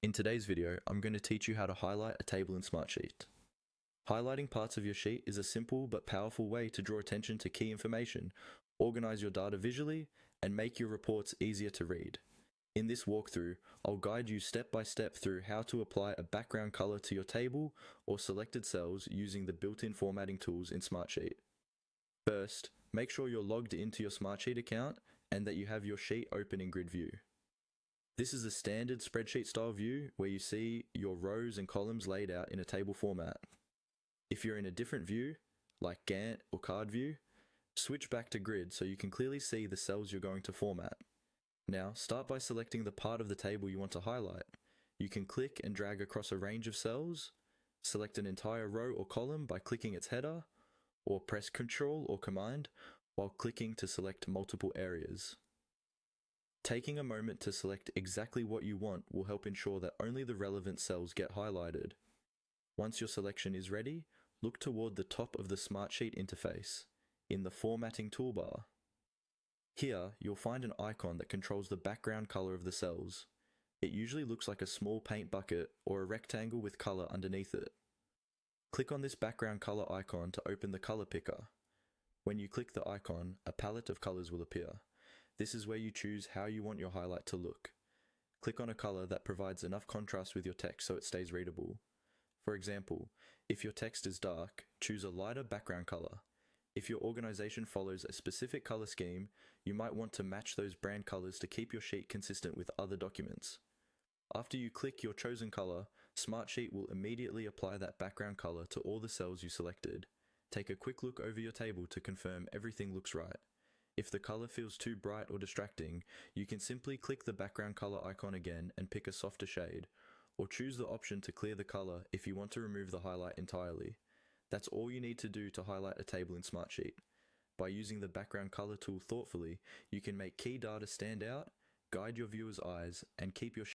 In today's video, I'm going to teach you how to highlight a table in Smartsheet. Highlighting parts of your sheet is a simple but powerful way to draw attention to key information, organize your data visually, and make your reports easier to read. In this walkthrough, I'll guide you step by step through how to apply a background color to your table or selected cells using the built-in formatting tools in Smartsheet. First, make sure you're logged into your Smartsheet account and that you have your sheet open in grid view. This is a standard spreadsheet style view where you see your rows and columns laid out in a table format. If you're in a different view, like Gantt or card view, switch back to grid so you can clearly see the cells you're going to format. Now, start by selecting the part of the table you want to highlight. You can click and drag across a range of cells, select an entire row or column by clicking its header, or press Ctrl or Command while clicking to select multiple areas. Taking a moment to select exactly what you want will help ensure that only the relevant cells get highlighted. Once your selection is ready, look toward the top of the Smartsheet interface, in the Formatting toolbar. Here, you'll find an icon that controls the background color of the cells. It usually looks like a small paint bucket or a rectangle with color underneath it. Click on this background color icon to open the color picker. When you click the icon, a palette of colors will appear. This is where you choose how you want your highlight to look. Click on a color that provides enough contrast with your text so it stays readable. For example, if your text is dark, choose a lighter background color. If your organization follows a specific color scheme, you might want to match those brand colors to keep your sheet consistent with other documents. After you click your chosen color, Smartsheet will immediately apply that background color to all the cells you selected. Take a quick look over your table to confirm everything looks right. If the color feels too bright or distracting, you can simply click the background color icon again and pick a softer shade, or choose the option to clear the color if you want to remove the highlight entirely. That's all you need to do to highlight a table in Smartsheet. By using the background color tool thoughtfully, you can make key data stand out, guide your viewer's eyes, and keep your